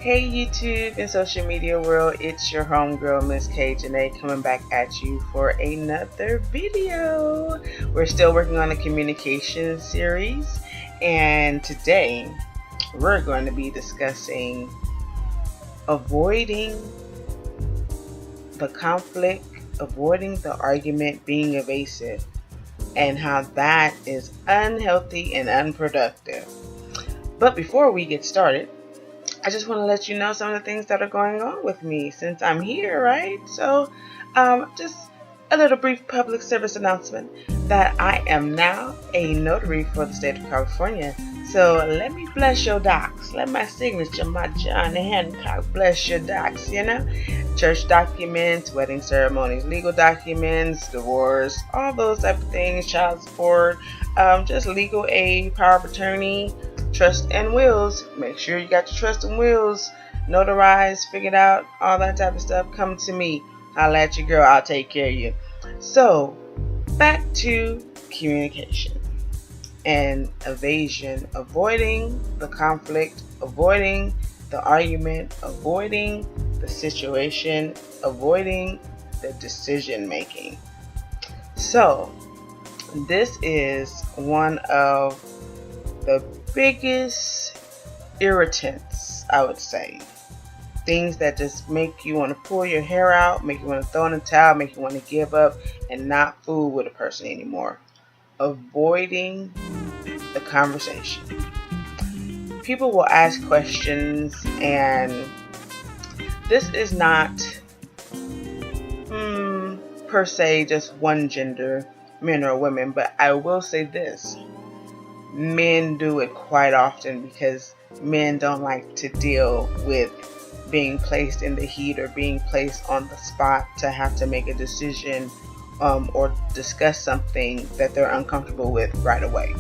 Hey YouTube and social media world, it's your homegirl Miss KJnae coming back at you for another video. We're still working on a communication series, and today we're going to be discussing avoiding the conflict, avoiding the argument, being evasive, and how that is unhealthy and unproductive. But before we get started, I just want to let you know some of the things that are going on with me since I'm here, right? So, just a little brief public service announcement that I am now a notary for the state of California. So let me bless your docs. Let my signature, my John Hancock, bless your docs, Church documents, wedding ceremonies, legal documents, divorce, all those type of things, child support, just legal aid, power of attorney, trust and wills. Make sure you got your trust and wills notarized, figured out, all that type of stuff. Come to me. Holla at your girl. I'll take care of you. So, back to communication and evasion. Avoiding the conflict, avoiding the argument, avoiding the situation, avoiding the decision making. So, this is one of the biggest irritants, I would say. Things that just make you want to pull your hair out, make you want to throw in the towel, make you want to give up and not fool with a person anymore. Avoiding the conversation. People will ask questions, and this is not per se just one gender, men or women, but I will say this. Men do it quite often because men don't like to deal with being placed in the heat or being placed on the spot to have to make a decision or discuss something that they're uncomfortable with right away.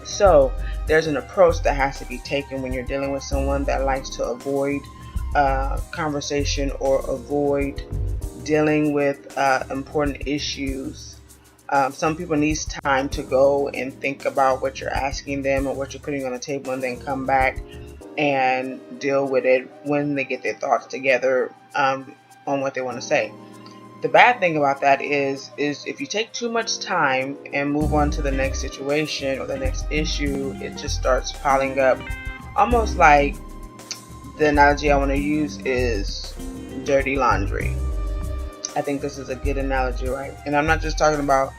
So there's an approach that has to be taken when you're dealing with someone that likes to avoid conversation or avoid dealing with important issues. Some people need time to go and think about what you're asking them or what you're putting on the table, and then come back and deal with it when they get their thoughts together on what they want to say. The bad thing about that is if you take too much time and move on to the next situation or the next issue, it just starts piling up. Almost like the analogy I want to use is dirty laundry. I think this is a good analogy, right? And I'm not just talking about,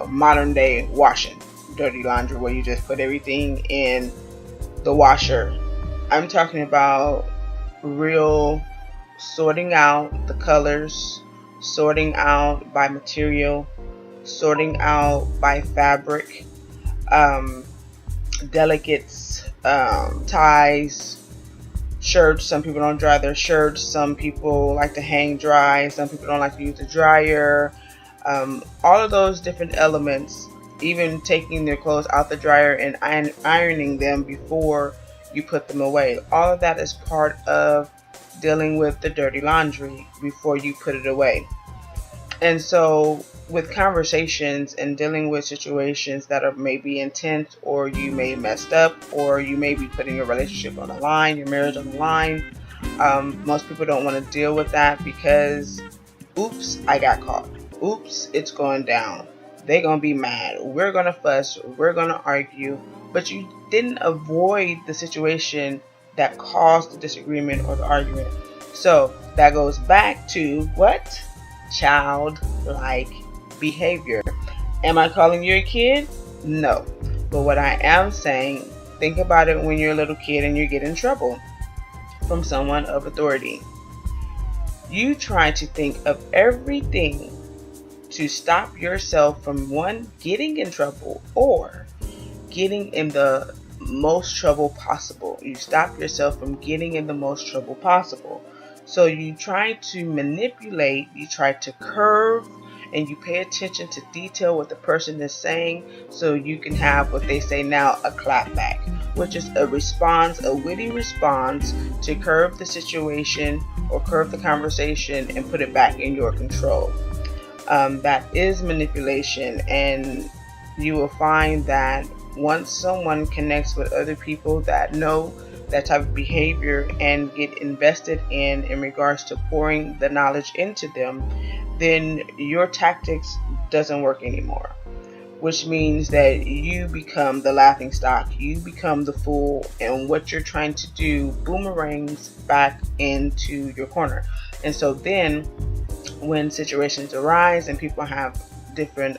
modern day washing dirty laundry where you just put everything in the washer. I'm talking about real sorting out the colors, sorting out by material, sorting out by fabric, delicates, ties, shirts. Some people don't dry their shirts. Some people like to hang dry. Some people don't like to use the dryer. All of those different elements, even taking their clothes out the dryer and ironing them before you put them away. All of that is part of dealing with the dirty laundry before you put it away. And so with conversations and dealing with situations that are maybe intense, or you may messed up, or you may be putting your relationship on the line, your marriage on the line, most people don't want to deal with that because, oops, I got caught. Oops, it's going down. They're going to be mad. We're going to fuss. We're going to argue. But you didn't avoid the situation that caused the disagreement or the argument. So that goes back to what? Childlike behavior. Am I calling you a kid? No. But what I am saying, think about it when you're a little kid and you get in trouble from someone of authority. You try to think of everything to stop yourself from, one, getting in trouble or getting in the most trouble possible. You stop yourself from getting in the most trouble possible. So you try to manipulate, you try to curve, and you pay attention to detail what the person is saying so you can have what they say now, a clapback, which is a response, a witty response to curve the situation or curve the conversation and put it back in your control. That is manipulation, and you will find that once someone connects with other people that know that type of behavior and get invested in regards to pouring the knowledge into them, then your tactics doesn't work anymore, which means that you become the laughing stock, you become the fool, and what you're trying to do boomerangs back into your corner. And so then when situations arise and people have different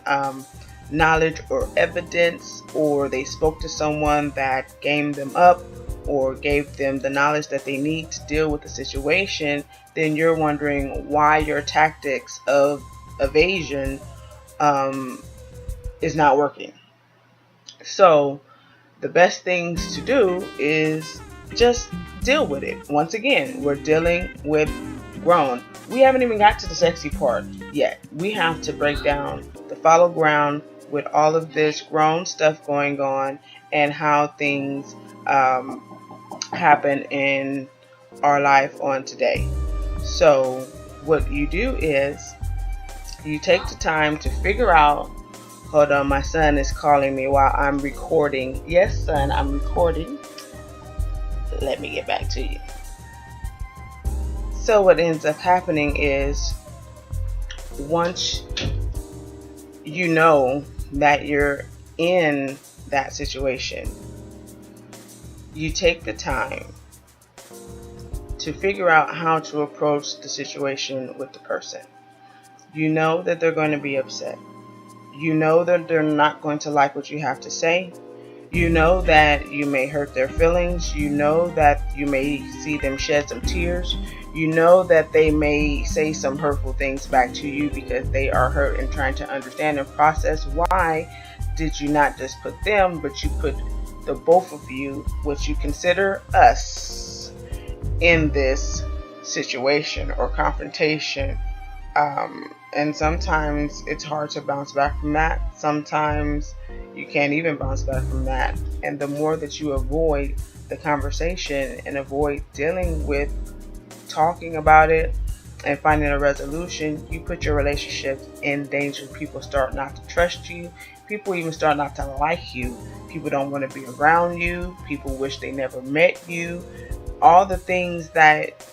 knowledge or evidence, or they spoke to someone that gamed them up or gave them the knowledge that they need to deal with the situation, then you're wondering why your tactics of evasion is not working. So the best things to do is just deal with it. Once again, we're dealing with grown. We haven't even got to the sexy part yet. We have to break down the fallow ground with all of this grown stuff going on and how things happen in our life on today. So what you do is you take the time to figure out. Hold on, my son is calling me while I'm recording. Yes, son, I'm recording. Let me get back to you. So what ends up happening is, once you know that you're in that situation, you take the time to figure out how to approach the situation with the person. You know that they're going to be upset. You know that they're not going to like what you have to say. You know that you may hurt their feelings. You know that you may see them shed some tears. You know that they may say some hurtful things back to you because they are hurt and trying to understand and process why did you not just put them, but you put the both of you, which you consider us, in this situation or confrontation. And sometimes it's hard to bounce back from that. Sometimes you can't even bounce back from that. And the more that you avoid the conversation and avoid dealing with talking about it and finding a resolution, you put your relationships in danger. People start not to trust you. People even start not to like you. People don't want to be around you. People wish they never met you. All the things that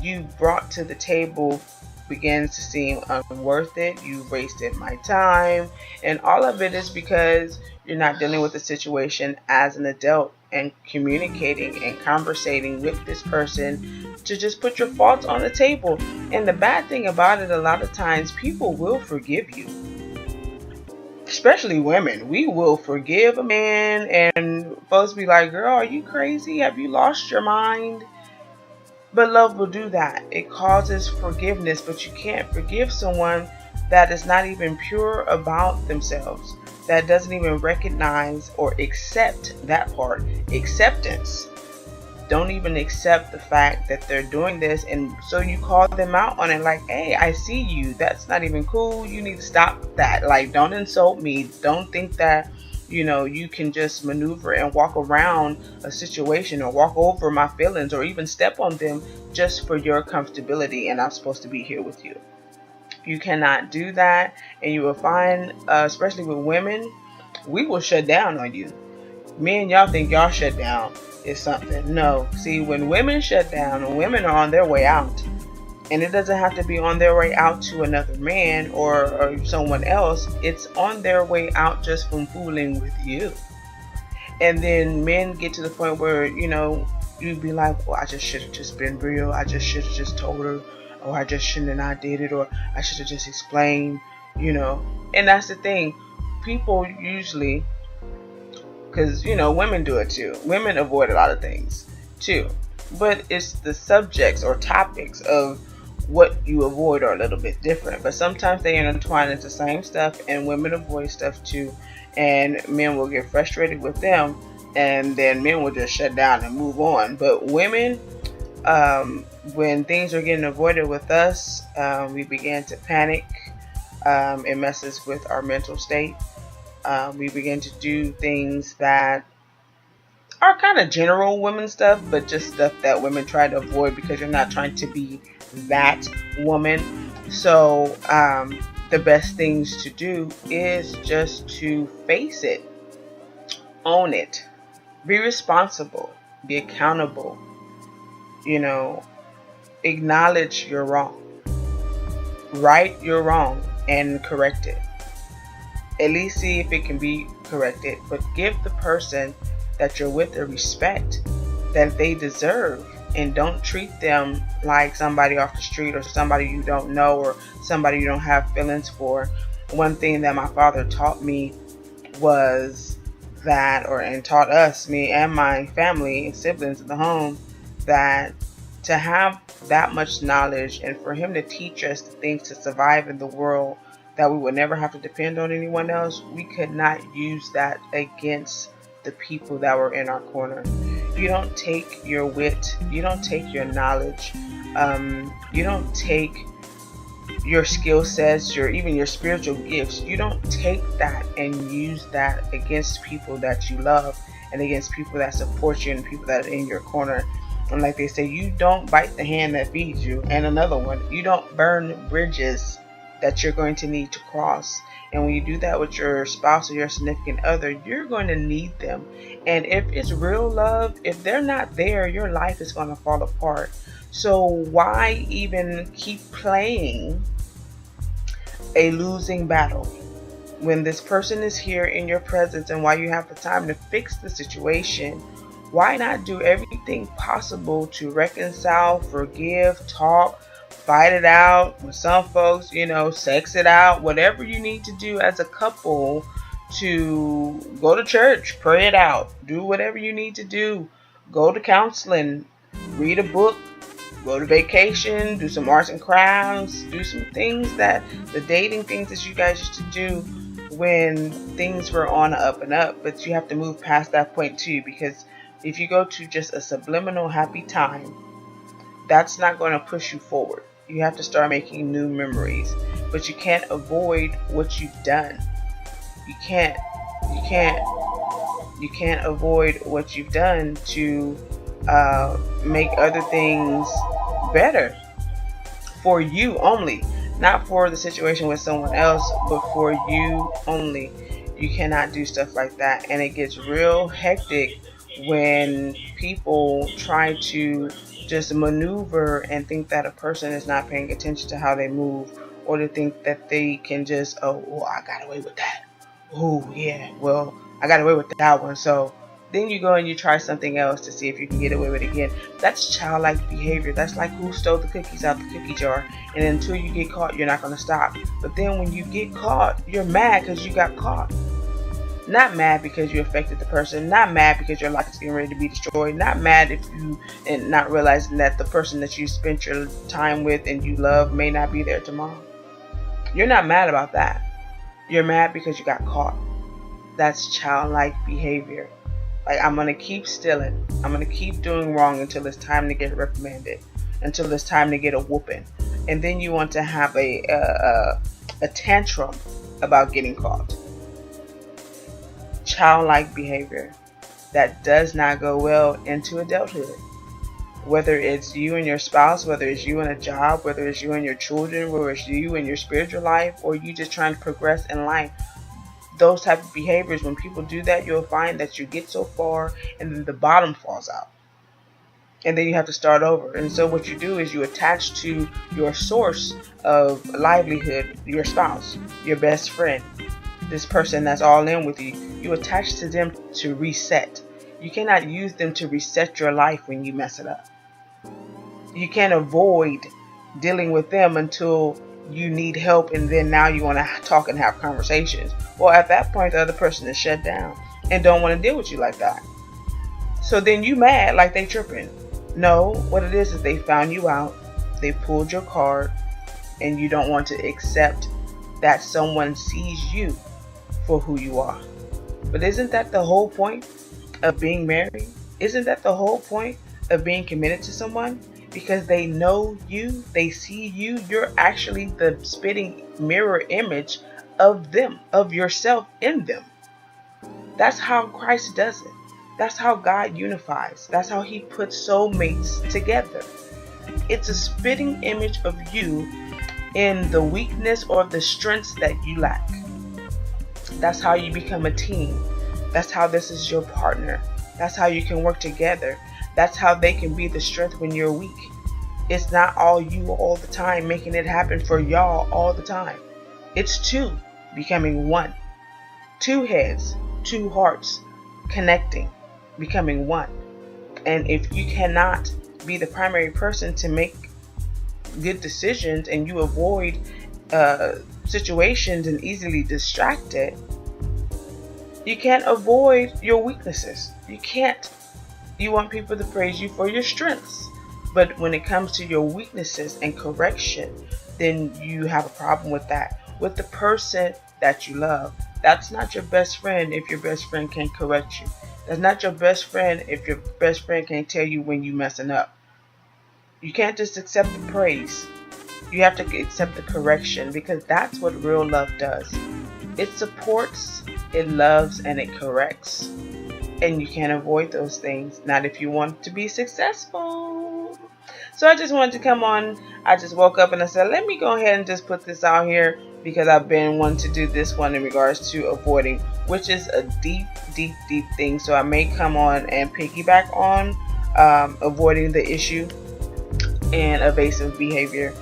you brought to the table begins to seem unworth it. You wasted my time, and all of it is because you're not dealing with the situation as an adult and communicating and conversating with this person to just put your faults on the table. And the bad thing about it, a lot of times people will forgive you, especially women. We will forgive a man, and folks be like, girl, are you crazy? Have you lost your mind? But love will do that. It causes forgiveness, but you can't forgive someone that is not even pure about themselves, that doesn't even recognize or accept that part. Acceptance. Don't even accept the fact that they're doing this, and so you call them out on it like, hey, I see you. That's not even cool. You need to stop that. Like, don't insult me. Don't think that you can just maneuver and walk around a situation or walk over my feelings or even step on them just for your comfortability, and I'm supposed to be here with you. You cannot do that, and you will find, especially with women, we will shut down on you. Me and y'all think y'all shut down is something. No. See, when women shut down, women are on their way out. And it doesn't have to be on their way out to another man or someone else. It's on their way out just from fooling with you. And then men get to the point where, you'd be like, well, I just should have just been real. I just should have just told her. Or I just shouldn't have not did it. Or I should have just explained, And that's the thing. People usually, because, women do it too. Women avoid a lot of things too. But it's the subjects or topics of what you avoid are a little bit different, but sometimes they intertwine into the same stuff, and women avoid stuff too, and men will get frustrated with them, and then men will just shut down and move on. But women, when things are getting avoided with us, we begin to panic. It messes with our mental state. We begin to do things that are kind of general women stuff, but just stuff that women try to avoid because you're not trying to be that woman. So the best things to do is just to face it, own it, be responsible, Be accountable. You know, acknowledge you're wrong. Right your wrong and correct it. At least see if it can be corrected. But give the person that you're with the respect that they deserve, and don't treat them like somebody off the street or somebody you don't know or somebody you don't have feelings for. One thing that my father taught me was that, and taught us, me and my family and siblings in the home, that to have that much knowledge and for him to teach us the things to survive in the world, that we would never have to depend on anyone else, we could not use that against the people that were in our corner. You don't take your wit, you don't take your knowledge, you don't take your skill sets, even your spiritual gifts. You don't take that and use that against people that you love and against people that support you and people that are in your corner. And like they say, you don't bite the hand that feeds you. And another one, you don't burn bridges that you're going to need to cross. And when you do that with your spouse or your significant other, you're going to need them. And if it's real love, if they're not there, your life is going to fall apart. So why even keep playing a losing battle when this person is here in your presence, and while you have the time to fix the situation? Why not do everything possible to reconcile, forgive, talk, fight it out? With some folks, sex it out, whatever you need to do as a couple, to go to church, pray it out, do whatever you need to do, go to counseling, read a book, go to vacation, do some arts and crafts, do some things, that the dating things that you guys used to do when things were on the up and up. But you have to move past that point too, because if you go to just a subliminal happy time, that's not going to push you forward. You have to start making new memories. But you can't avoid what you've done. You can't avoid what you've done to make other things better for you only. Not for the situation with someone else, but for you only. You cannot do stuff like that. And it gets real hectic when people try to just maneuver and think that a person is not paying attention to how they move, or to think that they can just, I got away with that. Oh yeah, well, I got away with that one. So then you go and you try something else to see if you can get away with it again. That's childlike behavior. That's like who stole the cookies out the cookie jar. And until you get caught, you're not going to stop. But then when you get caught, you're mad because you got caught. Not mad because you affected the person. Not mad because your life is getting ready to be destroyed. Not mad and not realizing that the person that you spent your time with and you love may not be there tomorrow. You're not mad about that. You're mad because you got caught. That's childlike behavior. Like, I'm going to keep stealing. I'm going to keep doing wrong until it's time to get reprimanded. Until it's time to get a whooping. And then you want to have a tantrum about getting caught. Childlike behavior that does not go well into adulthood. Whether it's you and your spouse, whether it's you and a job, whether it's you and your children, whether it's you and your spiritual life, or you just trying to progress in life. Those type of behaviors, when people do that, you'll find that you get so far and then the bottom falls out. And then you have to start over. And so what you do is you attach to your source of livelihood, your spouse, your best friend, this person that's all in with you. You attach to them to reset. You cannot use them to reset your life when you mess it up. You can't avoid dealing with them until you need help, and then now you want to talk and have conversations. Well, at that point, the other person is shut down and don't want to deal with you like that. So then you mad like they tripping. No, what it is they found you out, they pulled your card, and you don't want to accept that someone sees you for who you are. But isn't that the whole point of being married? Isn't that the whole point of being committed to someone? Because they know you, they see you, you're actually the spitting mirror image of them, of yourself in them. That's how Christ does it. That's how God unifies. That's how He puts soulmates together. It's a spitting image of you in the weakness or the strengths that you lack. That's how you become a team. That's how this is your partner. That's how you can work together. That's how they can be the strength when you're weak. It's not all you all the time making it happen for y'all all the time. It's two becoming one. Two heads, two hearts connecting, becoming one. And if you cannot be the primary person to make good decisions and you avoid situations and easily distracted, you can't avoid your weaknesses. You can't. You want people to praise you for your strengths. But when it comes to your weaknesses and correction, then you have a problem with that. With the person that you love. That's not your best friend if your best friend can't correct you. That's not your best friend if your best friend can't tell you when you're messing up. You can't just accept the praise. You have to accept the correction, because that's what real love does. It supports, it loves, and it corrects. And you can't avoid those things, not if you want to be successful. So I just wanted to come on. I just woke up and I said, let me go ahead and just put this out here, because I've been wanting to do this one in regards to avoiding, which is a deep thing. So I may come on and piggyback on avoiding the issue and evasive behavior,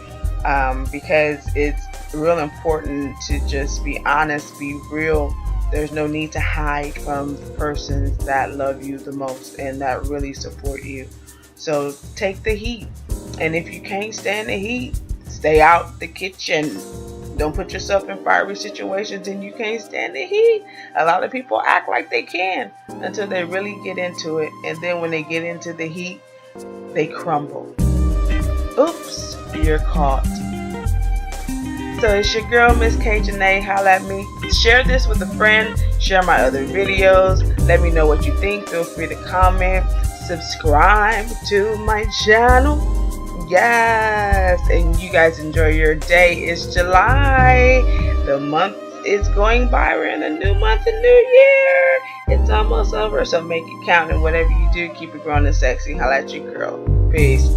because it's real important to just be honest, be real. There's no need to hide from the persons that love you the most and that really support you. So take the heat. And if you can't stand the heat, stay out the kitchen. Don't put yourself in fiery situations and you can't stand the heat. A lot of people act like they can until they really get into it. And then when they get into the heat, they crumble. Oops, you're caught. So it's your girl, Miss KJnae. Holla at me. Share this with a friend. Share my other videos. Let me know what you think. Feel free to comment. Subscribe to my channel. Yes. And you guys enjoy your day. It's July. The month is going by. We're in a new month, a new year. It's almost over. So make it count. And whatever you do, keep it growing and sexy. Holla at your girl. Peace.